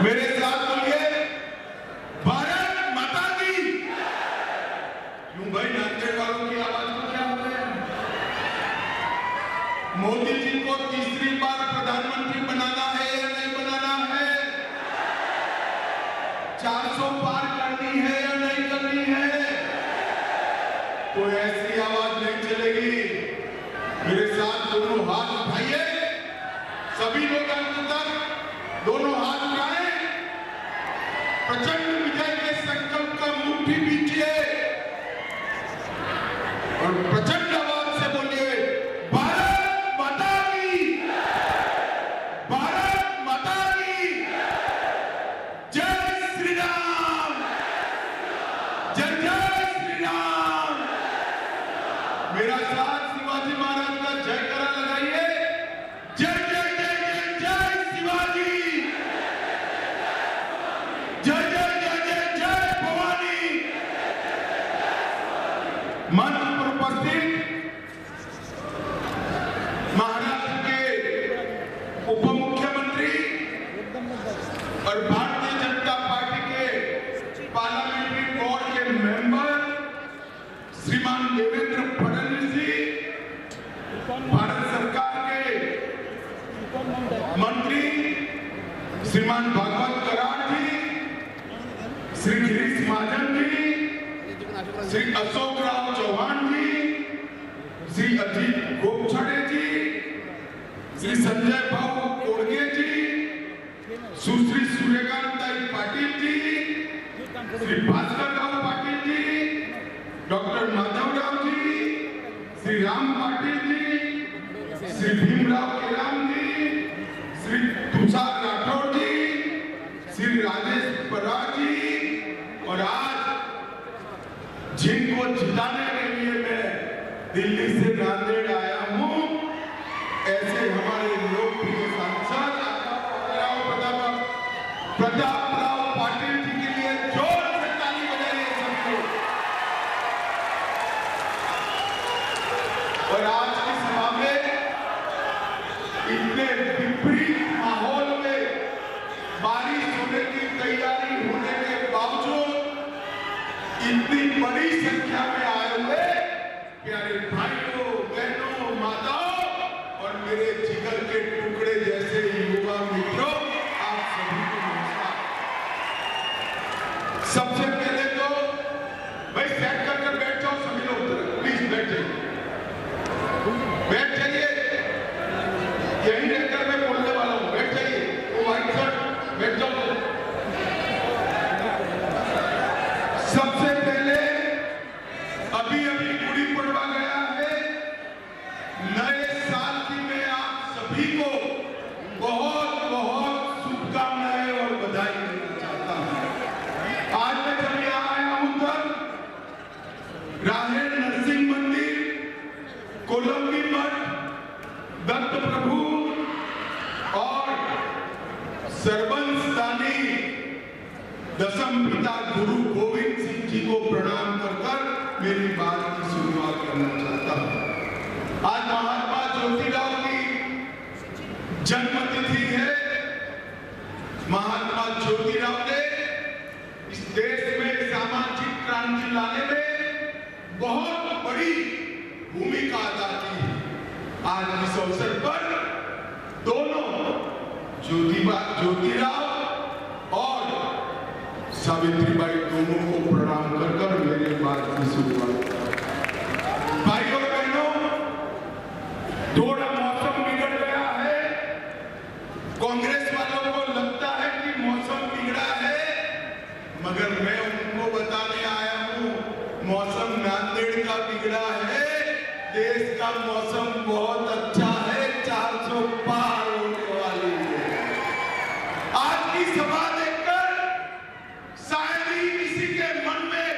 मेरे साथ बोलिए भारत माता की। क्यों भाई, नांदेड़ वालों की आवाज को क्या हो गया? मोदी जी को तीसरी बार प्रधानमंत्री बनाना है या नहीं बनाना है? 400 पार करनी है या नहीं करनी है? तो ऐसी आवाज नहीं चलेगी। मेरे साथ दोनों हाथ उठाइए, सभी लोग अंदर दोनों हाथ उठाएं, प्रचंड विजय के संकल्प का मुट्ठी बीचिए और प्रचंड आवाज से बोलिए भारत माता की, भारत माता की जय श्री राम, जय जय श्री राम। मेरा साथ शिवाजी महाराज का जयकारा लगाइए, जय जय जय जय जय शिवाजी, जय जय जय जय जय भवानी। मंच पर उपस्थित महाराष्ट्र के उप मुख्यमंत्री और भारतीय जनता पार्टी के पार्लियामेंट्री बोर्ड के मेंबर श्रीमान देवेंद्र फडणवीस जी, भारत सरकार के मंत्री श्रीमान भागवत कराड़ जी, श्री गिरीश महाजन जी, श्री अशोक राव चौहान जी, श्री अजीत गोपछड़े जी, श्री संजय भाऊ कोड़गे जी, सुश्री सूर्यकांत पाटिल जी, श्री भास्कर राव पाटिल जी, डॉक्टर माधव राव जी, श्री राम पाटिल जी, श्री भीमराव केराम जी, श्री तुषार राठौड़ जी, श्री राजेश बराड़ जी। और आज जिनको जिताने के लिए मैं दिल्ली से नांदेड़ आया हूं, ऐसे हमारे लोकप्रिय सांसद प्रताप राव पाटिल जी के लिए जोर से ताली बजाइए सबको। और आज की सभा में इतने विपरीत माहौल में बारिश होने की तैयारी होने के बावजूद इतनी बड़ी संख्या में आए हुए प्यारे भाइयों, बहनों, माताओं और मेरे जिगर के टुकड़े जैसे युवा मित्रों, आप सभी को नमस्कार। सबसे पहले तो भाई सेट कर बैठ जाओ सभी लोग, प्लीज बैठ जाइए, बैठ जाइए। यही रहकर मैं बोलने वाला हूं, बैठ जाइए। वो व्हाइट शर्ट बैठ जाओ। सबसे पहले अभी गुड़ी पड़वा गया है। नए साल की मैं आप सभी को बहुत बहुत शुभकामनाएं और बधाई देना चाहता हूं। आज मैं जब यहां आया हूं तब राहेर नरसिंह मंदिर, कोलंबी मठ, दत्त प्रभु और सर्वंसदानी दशम पिता गुरु गोविंद सिंह जी को प्रणाम कर मेरी बात की शुरुआत करना चाहता हूं। आज महात्मा ज्योतिराव की जन्मतिथि है। महात्मा ज्योतिराव ने इस देश में सामाजिक क्रांति लाने में बहुत बड़ी भूमिका अदा की है। आज इस अवसर पर दोनों ज्योतिराव और सावित्रीबाई दोनों को प्रणाम कर मेरे बात की शुरुआत। भाइयों बहनों, थोड़ा मौसम बिगड़ गया है। कांग्रेस वालों को लगता है कि मौसम बिगड़ा है, मगर मैं उनको बताने आया हूं मौसम नांदेड़ का बिगड़ा है। देश का मौसम बहुत अच्छा है, 400 पार होने वाली है। आज की सभा देखकर शायद ही किसी के मन में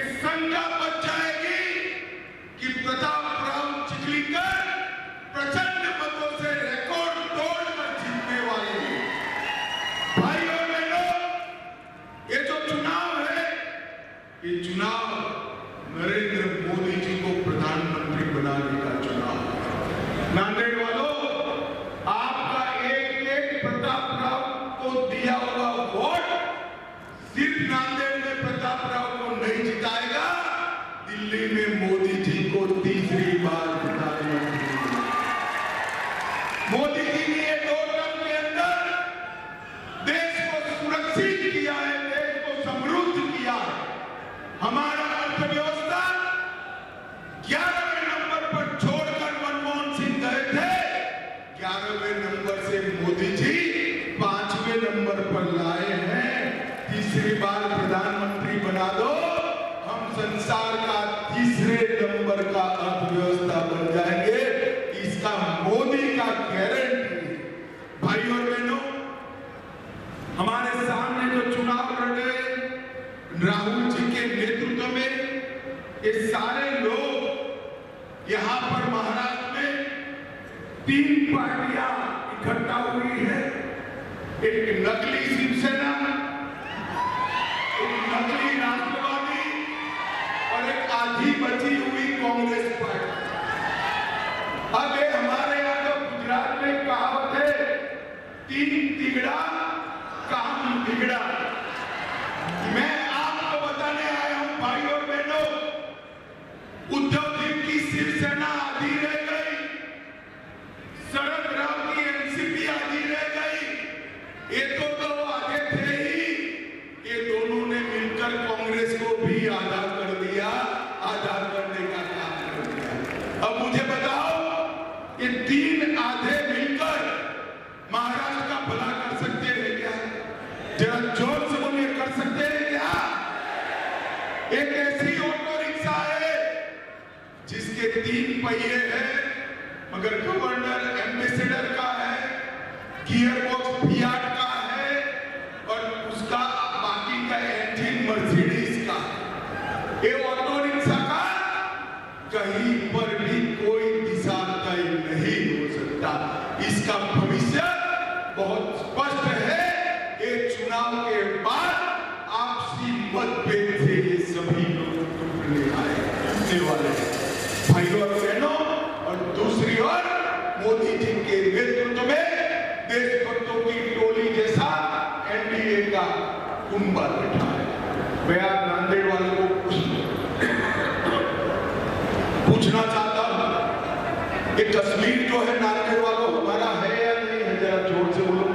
इस शंका बच जाएगी कि प्रताप राव चिखलीकर प्रचंड मतों से रिकॉर्ड तोड़कर जीतने वाले हैं। भाइयों बहनों, ये जो चुनाव है, ये चुनाव नरेंद्र मोदी जी को प्रधानमंत्री बनाने का चुनाव है। नांदेड़ वालों, आपका एक प्रताप राव को दिया दिया हुआ वोट सिर्फ नांदेड़ में प्रतापराव को नहीं जिताएगा, दिल्ली में मोदी जी को तीसरी बार जिताएगा। मोदी जी ने 2 टर्म के अंदर देश को सुरक्षित किया है, देश को समृद्ध किया है। हमारा अर्थव्यवस्था 11वें नंबर पर छोड़कर मनमोहन सिंह गए थे, 11वें नंबर से मोदी जी 5वें नंबर पर लाए हैं। तीसरी बार प्रधानमंत्री बना दो, हम संसार का तीसरे नंबर का अर्थव्यवस्था बन जाएंगे। इसका मोदी का गारंटी। भाई और बहनों, हमारे सामने जो चुनाव लड़े राहुल जी के नेतृत्व में, ये सारे लोग यहाँ पर महाराष्ट्र में 3 पार्टियां इकट्ठा हुई है। एक नकली शिवसेना, एक नकली राष्ट्रवादी और एक आधी बची हुई कांग्रेस पार्टी। अब ये हमारे यहाँ तो गुजरात में कहावत है, 3 तिगड़ा काम बिगड़ा। मैं आपको बताने आया हूं भाई और बहनों, उद्धव जी की शिवसेना आधी रह गई, शरद राव की एनसीपी आधी रह गई। ये तो 2 आधे थे ही, ये दोनों ने मिलकर कांग्रेस को भी आधा कर दिया, आधा करने का काम कर दिया। अब मुझे बताओ, ये 3 आधे मिलकर महाराष्ट्र का भला कर सकते हैं क्या? जरा जोर से बोलिए, कर सकते हैं क्या? एक ऐसी ऑटो रिक्शा है जिसके 3 पहिए हैं, मगर गवर्नर एम्बेसडर का है, गियर बॉक्स फियाट का है और उसका बाकी का इंजन मर्सिडीज का। ये ऑटो रिक्शा का कहीं पर भी कोई दिशा तय नहीं हो सकता। इसका भविष्य बहुत स्पष्ट है। ये चुनाव के बाद आपसी मतभेद से ये सभी लोग टूटने वाले हैं भाइयों और बहनों। और दूसरी ओर मोदी जी के नेतृत्व में देशभक्तों की टोली जैसा एनडीए का कुंभा बैठा है। मैं आज नांदेड़ वालों को पूछना चाहता हूं कि कश्मीर जो है नांदेड़ वालों हमारा है या नहीं है? जरा जोर से बोलो,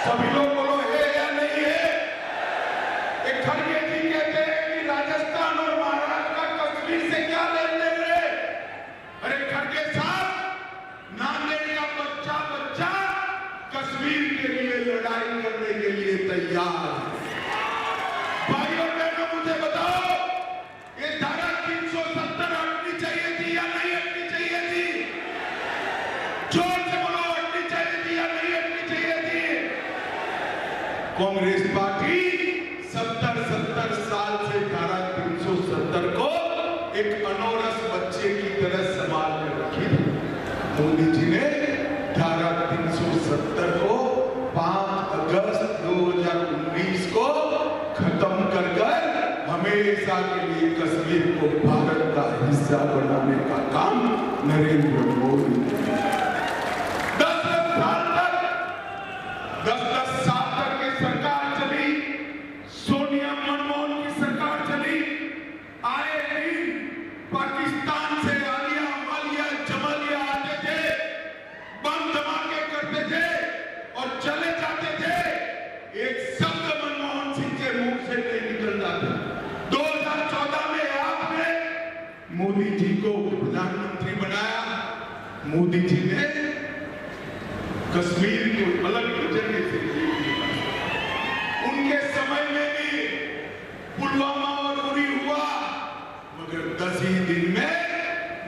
सभी लोग बोलो, है या नहीं है? एक खड़गे जी कहते हैं कि राजस्थान और महाराष्ट्र का कश्मीर से क्या लेन देन है? अरे खड़गे साहब, नांदेड़ का बच्चा कश्मीर के लिए लड़ाई करने के लिए तैयार है। भाइयों बहनों, मुझे बताओ, ये धारा 370 हटनी चाहिए थी या नहीं हटनी चाहिए थी? जोर से बोलो, हटनी चाहिए थी या नहीं हटनी चाहिए थी? कांग्रेस पार्टी 70 साल से धारा 370 को एक अनौरस बच्चे की तरह संभाल कर रखी थी। मोदी जी ने धारा 370 को 5 अगस्त 2019 को खत्म कर हमेशा के लिए कश्मीर को भारत का हिस्सा बनाने का काम नरेंद्र मोदी ने किया। 10 साल तक ये सरकार चली, सोनिया मनमोहन की सरकार चली। आए दिन पाकिस्तान से आलिया मालिया जमालिया आते थे, बम धमाके करते थे और चले जाते थे। एक शब्द मनमोहन सिंह के मुंह से नहीं निकलता था। 2014 में आपने मोदी जी को प्रधानमंत्री बनाया। मोदी जी ने कश्मीर को अलग जगह से उनके समय में भी पुलवामा और उरी हुआ, मगर 10 ही दिन में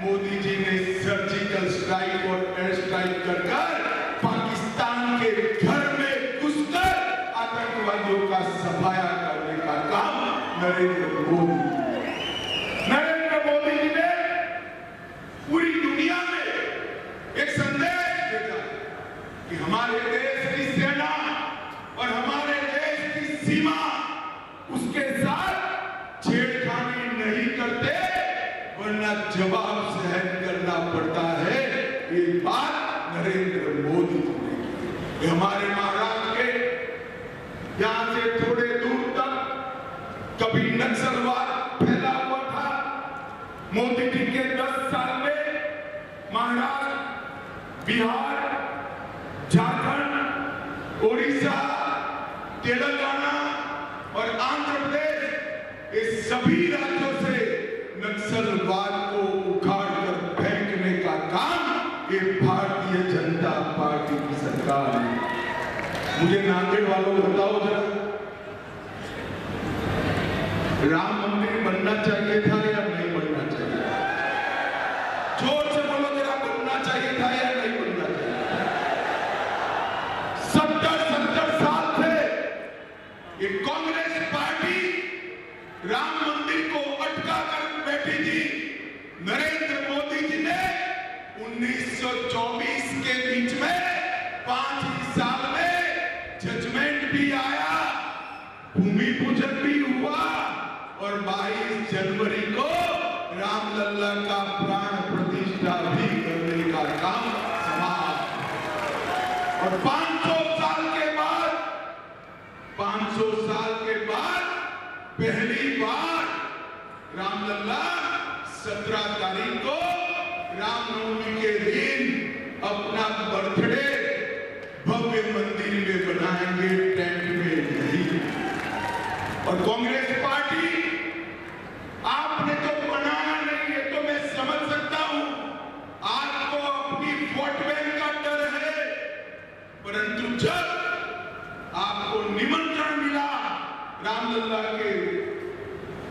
मोदी जी ने सर्जिकल स्ट्राइक और एयर स्ट्राइक कर पाकिस्तान के घर में घुसकर आतंकवादियों का सफाया करने का काम नरेंद्र मोदी जी ने पूरी दुनिया में एक संदेश भेजा कि हमारे देश की सेना और हमारे देश की सीमा उसके साथ छेड़खानी नहीं करते, वरना जवाब सहन करना पड़ता है। ये बात नरेंद्र मोदी जी ने की। हमारे महाराष्ट्र के उड़ीसा, तेलंगाना और आंध्र प्रदेश, इस सभी राज्यों से नक्सलवाद को उखाड़ कर फेंकने का काम ये भारतीय जनता पार्टी की सरकार है। मुझे नांदेड़ वालों को बताओ जरा, राम मंदिर बनना चाहिए था या नहीं बनना चाहिए? जोर से बोलो जरा, बनना चाहिए था या नहीं बनना चाहिए? 70 साल से ये कांग्रेस पार्टी राम मंदिर को अटका कर बैठी थी। नरेंद्र मोदी जी ने 1924 के बीच में 5 ही साल में जजमेंट भी आया, भूमि पूजन भी हुआ और 22 जनवरी को रामलला का प्राण प्रतिष्ठा भी करने का काम समाप्त। और 500 साल के बाद पहली बार रामलला 17 तारीख को रामनवमी के दिन अपना बर्थडे भव्य मंदिर में बनाएंगे, टेंट में नहीं। और कांग्रेस पार्टी, आपने तो बनाया नहीं, ये तो मैं समझ सकता हूं, आपको अपनी वोट बैंक का डर है, परंतु जब आपको निमंत्रण मिला रामलला के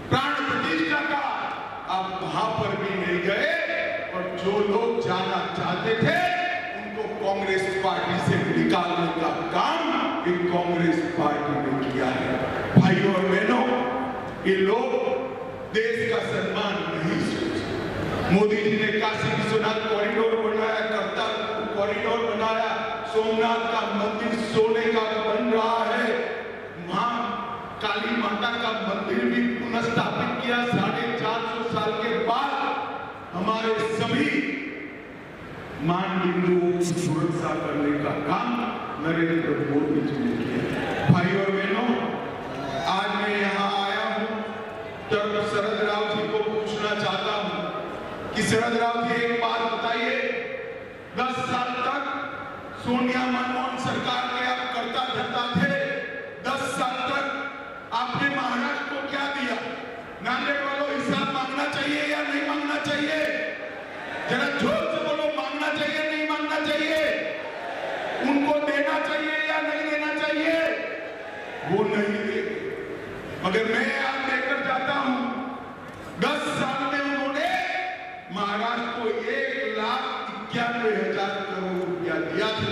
प्राण प्रतिष्ठा का, आप वहां पर भी नहीं गए। और जो लोग जाना चाहते थे उनको कांग्रेस पार्टी से निकालने का काम एक कांग्रेस पार्टी ने किया है। भाइयों और बहनों, ये लोग देश का सम्मान नहीं सोचते। मोदी जी ने काशी विश्वनाथ कॉरिडोर बनाया, करतारपुर कॉरिडोर बनाया, सोमनाथ का मंदिर सोने का बन रहा है, वहां काली माता का मंदिर भी पुनः स्थापित किया 450 साल के बाद। हमारे सभी मान बिंदुओं की सुरक्षा करने का काम नरेंद्र मोदी जी ने किया। भाइयों और बहनों, आज मैं यहाँ आया हूँ तो शरद राव जी को पूछना चाहता हूँ कि शरद राव जी, एक बात बताइए, 10 साल तक सोनिया मनमोहन सरकार के आप कर्ता धर्ता थे, 10 साल तक आपने महाराष्ट्र को क्या दिया? नांदेड़ वालों, हिसाब मांगना चाहिए या नहीं मांगना चाहिए? जरा जोर से बोलो, मांगना चाहिए नहीं मांगना चाहिए? उनको देना चाहिए या नहीं देना चाहिए? वो नहीं दे, मगर मैं आज लेकर जाता हूं। 10 साल में उन्होंने महाराष्ट्र को 1,91,000 करोड़ रुपया दिया था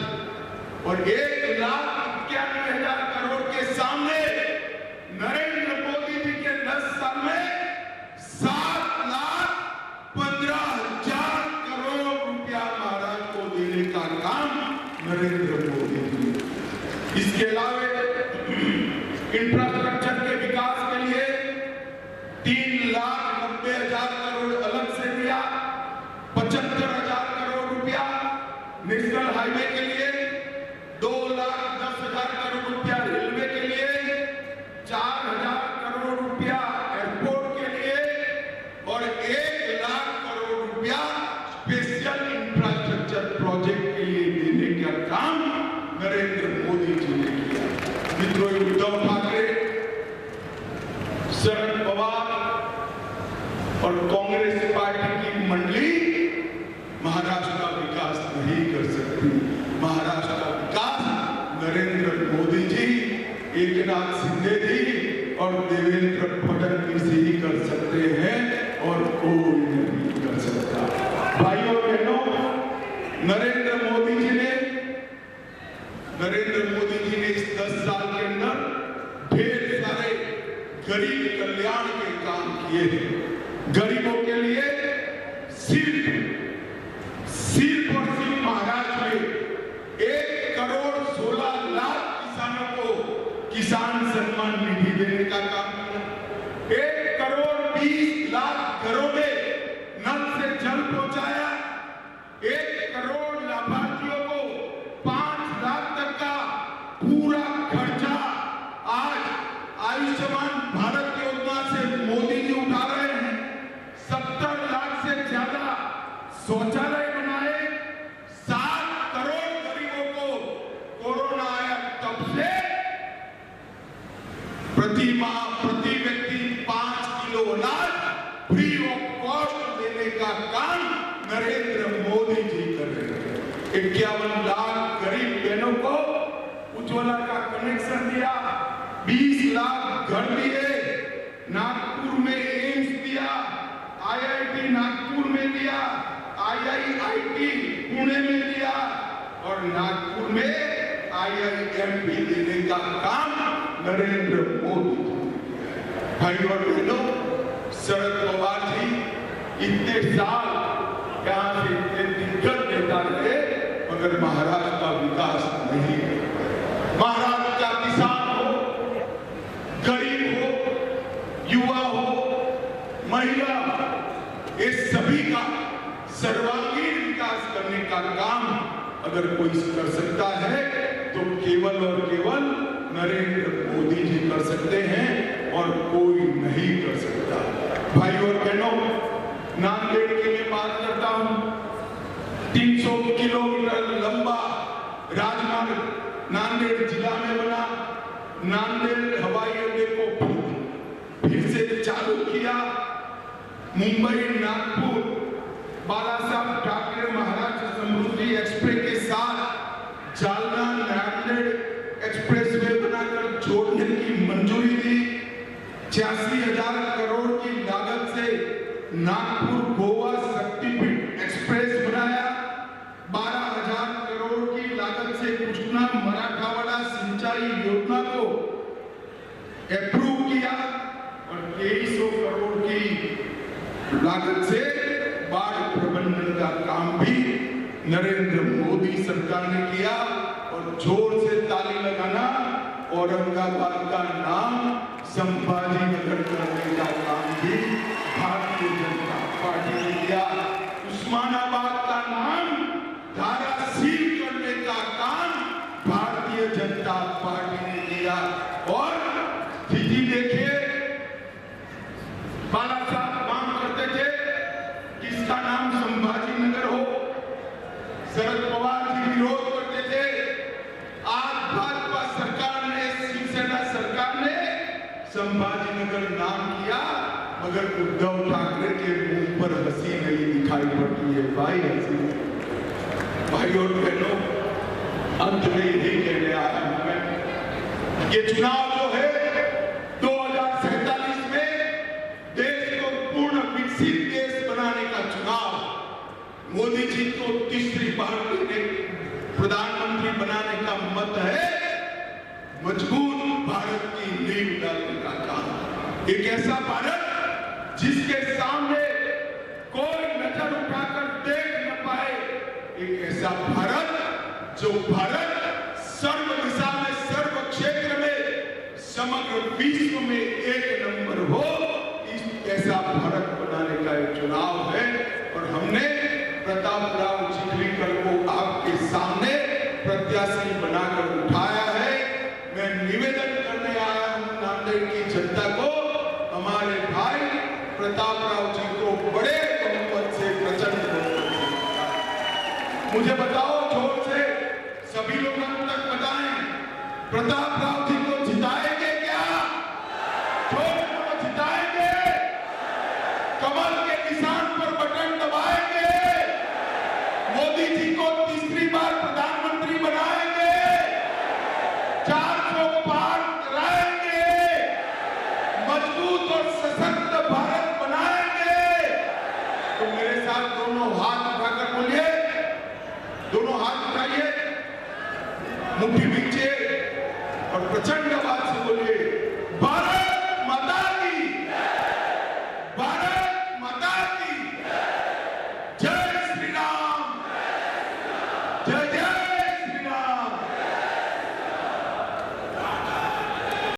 और 1,91,000 करोड़ के सामने नरेंद्र मोदी जी के 10 साल में 7,15,000 करोड़ रुपया महाराष्ट्र को देने का काम नरेंद्र मोदी जी। इसके अलावा इंफ्रास्ट्रक्चर के विकास के लिए 3,90,000 करोड़ अलग से दिया, 75,000 करोड़ रुपया नेशनल हाईवे के लिए, 2,10,000 करोड़ रुपया रेलवे के लिए, 4,000 करोड़ रुपया एयरपोर्ट के लिए और 1,00,000 करोड़ रुपया स्पेशल इंफ्रास्ट्रक्चर प्रोजेक्ट के लिए देने का काम नरेंद्र मोदी जी ने किया। मित्रों, उद्धव ठाकरे, शरद पवार और कांग्रेस पार्टी की मंडली महाराष्ट्र का विकास नहीं कर सकती। महाराष्ट्र का विकास नरेंद्र मोदी जी, एकनाथ शिंदे जी और देवेंद्र फडणवीस ही कर सकते हैं और कोई नहीं कर सकता। भाइयों और बहनों, नरेंद्र मोदी जी ने इस 10 साल के अंदर ढेर सारे गरीब कल्याण के काम किए हैं। गरीबों के लिए सिर्फ और सिर्फ महाराष्ट्र में 1,16,00,000 किसानों को किसान सम्मान निधि देने का काम किया। 1,20,00,000 घरों में नल से जल पहुंचाया। 1 करोड़ लाभार्थियों को 5 लाख तक का पूरा खर्चा आज आयुष्मान भारत योजना से मोदी जी उठा रहे हैं। 70 लाख से ज्यादा शौचालय बनाए। 7 करोड़ गरीबों को कोरोना आया तब माह प्रति व्यक्ति 5 किलो अनाज फ्री ऑफ कॉस्ट देने का काम नरेंद्र मोदी जी कर रहे हैं। 51 लाख गरीब बहनों को उज्ज्वला का कनेक्शन दिया, 20 लाख घर दिए, नागपुर में एम्स दिया, IIT नागपुर में दिया, IIIT पुणे में दिया और नागपुर में IIM भी देने का काम नरेंद्र मोदी जी। भाई और बहनों, शरद पवार जी इतने साल यहाँ से इतने दिग्गज नेता रहे मगर महाराष्ट्र का विकास नहीं। महाराष्ट्र का किसान हो, गरीब हो, युवा हो, महिला, ये सभी का सर्वांगीण विकास करने का काम अगर कोई कर सकता है तो केवल और केवल नरेंद्र मोदी जी कर सकते हैं और कोई नहीं कर सकता। भाई और बहनों, नांदेड़ की मैं बात करता हूं। 300 किलोमीटर लंबा राजमार्ग नांदेड़ जिला में बना। नांदेड़ हवाई अड्डे को फिर से चालू किया। मुंबई नागपुर बाला साहब ठाकरे महाराष्ट्र समृद्धि एक्सप्रेस के साथ जालना नांदेड़ एक्सप्रेसवे बनाकर जोड़ने की मंजूरी दी। 86,000 करोड़ की लागत से नागपुर गोवा शक्तिपीठ एक्सप्रेस बनाया। 12,000 करोड़ की लागत से कृष्णा मराठवाड़ा सिंचाई योजना को अप्रूव किया और 2300 करोड़ की लागत से बाढ़ प्रबंधन का काम भी नरेंद्र मोदी सरकार ने किया। और जोर से ताली लगाना, औरंगाबाद का नाम संभाजी नगर करने का काम भी भारतीय जनता पार्टी ने किया। उस्मानाबाद का नाम धाराशील करने का काम भारतीय जनता पार्टी ने किया। और स्थिति देखिए, बाला साहब मांग करते थे कि इसका नाम संभाजी नगर हो, शरद पवार जी विरोध करते थे। आज भाजपा सरकार ने, शिवसेना सरकार ने संभाजी नगर नाम किया मगर उद्धव ठाकरे के मुंह पर हंसी नहीं दिखाई पड़ती है। भाई हंसी। भाई और बहनों, अंत में यही कहने आया हूं मैं, ये चुनाव जो है 2047 में देश को पूर्ण विकसित देश बनाने का चुनाव, मोदी जी को तीसरी बार प्रधानमंत्री बनाने का मत है। मजबूत भारत की नींव डालने का काम, एक ऐसा भारत जिसके सामने कोई नजर उठाकर देख न पाए, एक ऐसा भारत जो भारत सर्व दिशा में, सर्व क्षेत्र में, समग्र विश्व में एक नंबर हो, इस ऐसा भारत बनाने का एक चुनाव है। और हमने प्रतापराव चिखलीकर को आपके सामने प्रत्याशी बनाकर उठाया है। मैं निवेदन करने आया हूं नांदेड़ की जनता को, हमारे भाई प्रतापराव जी को बड़े बहुमत से, प्रचंड बहुमत से। मुझे बताओ जोर से, सभी लोग अंत तक बताएं, प्रतापराव जी को जिताएंगे क्या? जोर से जिताएंगे? कमल के निशान पर बटन दबाएंगे? मोदी जी को तीसरी बार प्रधानमंत्री बनाएंगे? 400 पार कराएंगे? मजबूत और सशक्त भारत बनाएंगे? तो मेरे साथ दोनों हाथ उठाकर बोलिए, दोनों हाथ उठाइए, मुट्ठी बीचिए और प्रचंड आवाज से बोलिए,